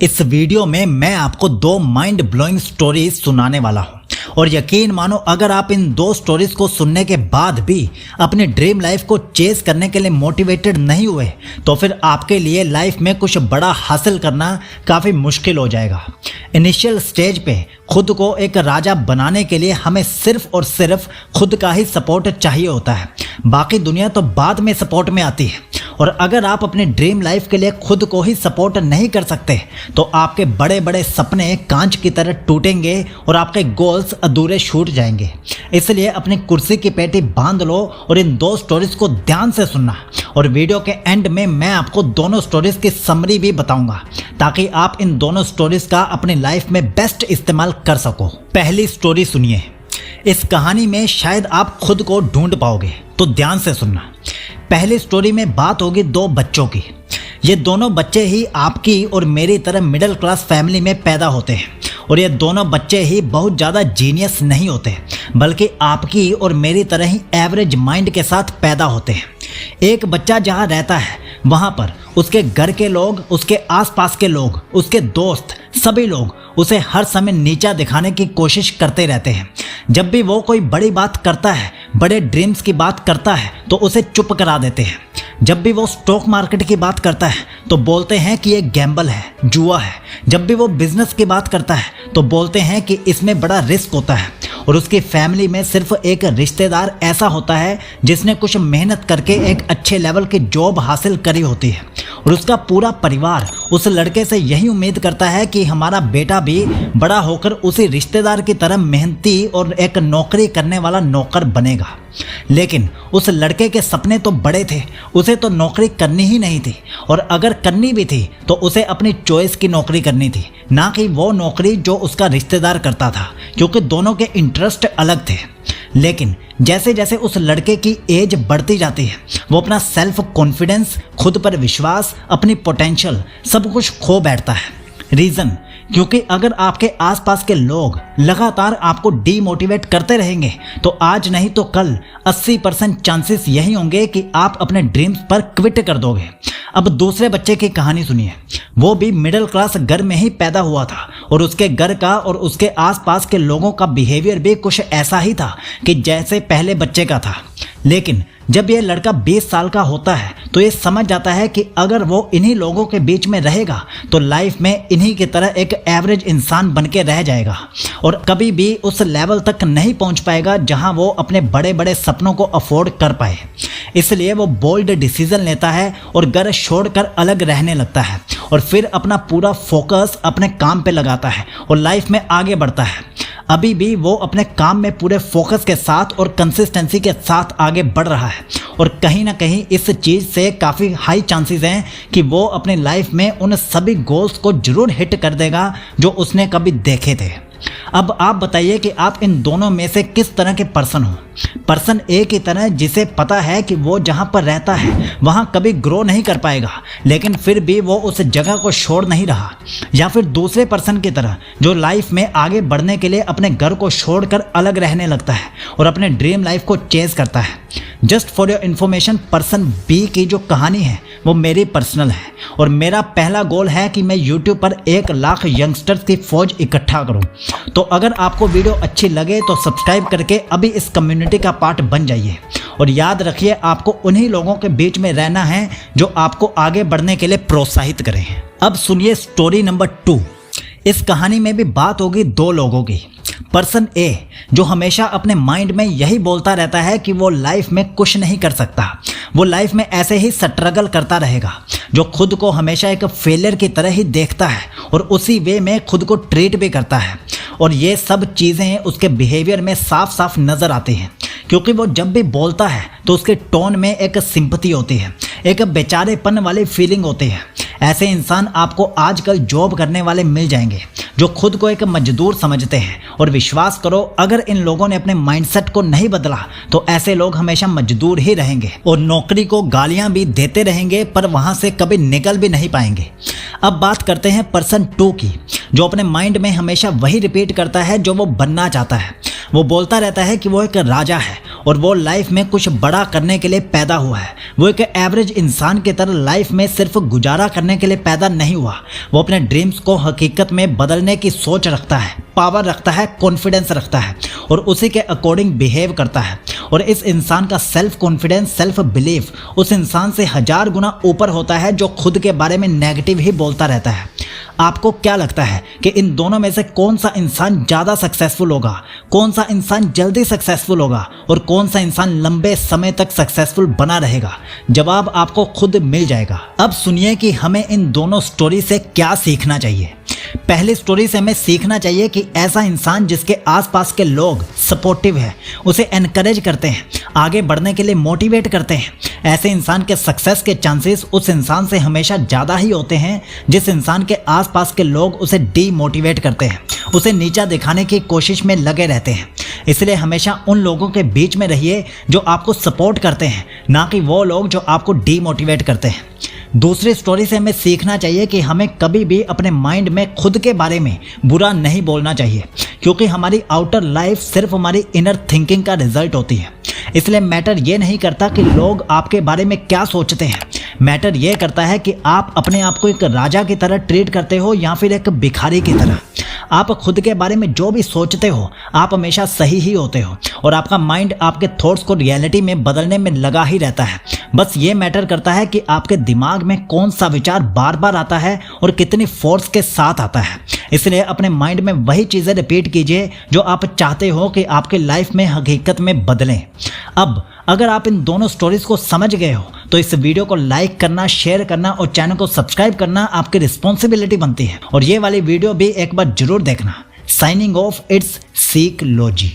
इस वीडियो में मैं आपको दो माइंड ब्लोइंग स्टोरीज सुनाने वाला हूं और यकीन मानो अगर आप इन दो स्टोरीज को सुनने के बाद भी अपनी ड्रीम लाइफ को चेस करने के लिए मोटिवेटेड नहीं हुए तो फिर आपके लिए लाइफ में कुछ बड़ा हासिल करना काफ़ी मुश्किल हो जाएगा। इनिशियल स्टेज पे खुद को एक राजा बनाने के लिए हमें सिर्फ और सिर्फ खुद का ही सपोर्ट चाहिए होता है, बाकी दुनिया तो बाद में सपोर्ट में आती है। और अगर आप अपनी ड्रीम लाइफ के लिए खुद को ही सपोर्ट नहीं कर सकते तो आपके बड़े बड़े सपने कांच की तरह टूटेंगे और आपके गोल्स अधूरे छूट जाएंगे। इसलिए अपनी कुर्सी की पेटी बांध लो और इन दो स्टोरीज को ध्यान से सुनना और वीडियो के एंड में मैं आपको दोनों स्टोरीज की समरी भी बताऊंगा ताकि आप इन दोनों स्टोरीज का अपनी लाइफ में बेस्ट इस्तेमाल कर सको। पहली स्टोरी सुनिए। इस कहानी में शायद आप खुद को ढूंढ पाओगे, तो ध्यान से सुनना। पहली स्टोरी में बात होगी दो बच्चों की। ये दोनों बच्चे ही आपकी और मेरी तरह मिडिल क्लास फैमिली में पैदा होते हैं और ये दोनों बच्चे ही बहुत ज़्यादा जीनियस नहीं होते बल्कि आपकी और मेरी तरह ही एवरेज माइंड के साथ पैदा होते हैं। एक बच्चा जहाँ रहता है वहाँ पर उसके घर के लोग, उसके आसपास के लोग, उसके दोस्त, सभी लोग उसे हर समय नीचा दिखाने की कोशिश करते रहते हैं। जब भी वो कोई बड़ी बात करता है, बड़े ड्रीम्स की बात करता है तो उसे चुप करा देते हैं। जब भी वो स्टॉक मार्केट की बात करता है तो बोलते हैं कि ये गैम्बल है, जुआ है। जब भी वो बिजनेस की बात करता है तो बोलते हैं कि इसमें बड़ा रिस्क होता है। और उसकी फैमिली में सिर्फ एक रिश्तेदार ऐसा होता है जिसने कुछ मेहनत करके एक अच्छे लेवल की जॉब हासिल करी होती है और उसका पूरा परिवार उस लड़के से यही उम्मीद करता है कि हमारा बेटा भी बड़ा होकर उसी रिश्तेदार की तरह मेहनती और एक नौकरी करने वाला नौकर बनेगा। लेकिन उस लड़के के सपने तो बड़े थे, उसे तो नौकरी करनी ही नहीं थी और अगर करनी भी थी तो उसे अपनी चॉइस की नौकरी करनी थी, ना कि वो नौकरी जो उसका रिश्तेदार करता था, क्योंकि दोनों के इंटरेस्ट अलग थे। लेकिन जैसे जैसे उस लड़के की एज बढ़ती जाती है वो अपना सेल्फ कॉन्फिडेंस, खुद पर विश्वास, अपनी पोटेंशियल सब कुछ खो बैठता है। रीज़न क्योंकि अगर आपके आसपास के लोग लगातार आपको डीमोटिवेट करते रहेंगे तो आज नहीं तो कल 80% चांसेस यही होंगे कि आप अपने ड्रीम्स पर क्विट कर दोगे। अब दूसरे बच्चे की कहानी सुनिए। वो भी मिडिल क्लास घर में ही पैदा हुआ था और उसके घर का और उसके आसपास के लोगों का बिहेवियर भी कुछ ऐसा ही था कि जैसे पहले बच्चे का था। लेकिन जब ये लड़का 20 साल का होता है तो ये समझ जाता है कि अगर वो इन्हीं लोगों के बीच में रहेगा तो लाइफ में इन्हीं की तरह एक एवरेज इंसान बन के रह जाएगा और कभी भी उस लेवल तक नहीं पहुंच पाएगा जहां वो अपने बड़े बड़े सपनों को अफोर्ड कर पाए। इसलिए वो बोल्ड डिसीजन लेता है और घर छोड़कर अलग रहने लगता है और फिर अपना पूरा फोकस अपने काम पे लगाता है और लाइफ में आगे बढ़ता है। अभी भी वो अपने काम में पूरे फोकस के साथ और कंसिस्टेंसी के साथ आगे बढ़ रहा है और कहीं ना कहीं इस चीज़ से काफ़ी हाई चांसेस हैं कि वो अपनी लाइफ में उन सभी गोल्स को जरूर हिट कर देगा जो उसने कभी देखे थे। अब आप बताइए कि आप इन दोनों में से किस तरह के पर्सन हो। पर्सन ए की तरह जिसे पता है कि वो जहाँ पर रहता है वहाँ कभी ग्रो नहीं कर पाएगा लेकिन फिर भी वो उस जगह को छोड़ नहीं रहा, या फिर दूसरे पर्सन की तरह जो लाइफ में आगे बढ़ने के लिए अपने घर को छोड़कर अलग रहने लगता है और अपने ड्रीम लाइफ को चेज करता है। Just for your information, person B की जो कहानी है वो मेरी पर्सनल है और मेरा पहला गोल है कि मैं YouTube पर 1 लाख यंगस्टर्स की फौज इकट्ठा करूं। तो अगर आपको वीडियो अच्छी लगे तो सब्सक्राइब करके अभी इस कम्युनिटी का पार्ट बन जाइए और याद रखिए आपको उन्हीं लोगों के बीच में रहना है जो आपको आगे बढ़ने के लिए प्रोत्साहित करें। अब सुनिए स्टोरी नंबर 2। इस कहानी में भी बात होगी दो लोगों की। पर्सन ए जो हमेशा अपने माइंड में यही बोलता रहता है कि वो लाइफ में कुछ नहीं कर सकता, वो लाइफ में ऐसे ही स्ट्रगल करता रहेगा, जो खुद को हमेशा एक फेलियर की तरह ही देखता है और उसी वे में खुद को ट्रीट भी करता है। और ये सब चीज़ें उसके बिहेवियर में साफ साफ नज़र आती हैं क्योंकि वो जब भी बोलता है तो उसके टोन में एक सिंपैथी होती है, एक बेचारेपन वाली फीलिंग होती है। ऐसे इंसान आपको आजकल जॉब करने वाले मिल जाएंगे जो खुद को एक मजदूर समझते हैं और विश्वास करो अगर इन लोगों ने अपने माइंडसेट को नहीं बदला तो ऐसे लोग हमेशा मजदूर ही रहेंगे और नौकरी को गालियां भी देते रहेंगे पर वहां से कभी निकल भी नहीं पाएंगे। अब बात करते हैं पर्सन 2 की, जो अपने माइंड में हमेशा वही रिपीट करता है जो वो बनना चाहता है। वो बोलता रहता है कि वो एक राजा है और वो लाइफ में कुछ बड़ा करने के लिए पैदा हुआ है। वो एक एवरेज इंसान की तरह लाइफ में सिर्फ गुजारा करने के लिए पैदा नहीं हुआ। वो अपने ड्रीम्स को हकीकत में बदलने की सोच रखता है, पावर रखता है, कॉन्फिडेंस रखता है और उसी के अकॉर्डिंग बिहेव करता है। और इस इंसान का सेल्फ कॉन्फिडेंस, सेल्फ बिलीफ उस इंसान से 1000 गुना ऊपर होता है जो खुद के बारे में नेगेटिव ही बोलता रहता है। आपको क्या लगता है कि इन दोनों में से कौन सा इंसान ज़्यादा सक्सेसफुल होगा? कौन सा इंसान जल्दी सक्सेसफुल होगा और कौन सा इंसान लंबे समय तक सक्सेसफुल बना रहेगा? जवाब आपको खुद मिल जाएगा। अब सुनिए कि हमें इन दोनों स्टोरी से क्या सीखना चाहिए। पहली स्टोरी से हमें सीखना चाहिए कि ऐसा इंसान जिसके आसपास के लोग सपोर्टिव है, उसे एनकरेज करते हैं, आगे बढ़ने के लिए मोटिवेट करते हैं, ऐसे इंसान के सक्सेस के चांसेस उस इंसान से हमेशा ज़्यादा ही होते हैं जिस इंसान के आसपास के लोग उसे डीमोटिवेट करते हैं, उसे नीचा दिखाने की कोशिश में लगे रहते हैं। इसलिए हमेशा उन लोगों के बीच में रहिए जो आपको सपोर्ट करते हैं, ना कि वो लोग जो आपको डीमोटिवेट करते हैं। दूसरी स्टोरी से हमें सीखना चाहिए कि हमें कभी भी अपने माइंड में खुद के बारे में बुरा नहीं बोलना चाहिए, क्योंकि हमारी आउटर लाइफ सिर्फ हमारी इनर थिंकिंग का रिजल्ट होती है। इसलिए मैटर ये नहीं करता कि लोग आपके बारे में क्या सोचते हैं, मैटर ये करता है कि आप अपने आप को एक राजा की तरह ट्रीट करते हो या फिर एक भिखारी की तरह। आप खुद के बारे में जो भी सोचते हो आप हमेशा सही ही होते हो और आपका माइंड आपके थॉट्स को रियलिटी में बदलने में लगा ही रहता है। बस ये मैटर करता है कि आपके दिमाग में कौन सा विचार बार बार आता है और कितनी फोर्स के साथ आता है। इसलिए अपने माइंड में वही चीज़ें रिपीट कीजिए जो आप चाहते हो कि आपके लाइफ में हकीकत में बदलें। अब अगर आप इन दोनों स्टोरीज को समझ गए हो तो इस वीडियो को लाइक करना, शेयर करना और चैनल को सब्सक्राइब करना आपकी रिस्पॉन्सिबिलिटी बनती है। और ये वाली वीडियो भी एक बार जरूर देखना। Signing off, it's seek logy.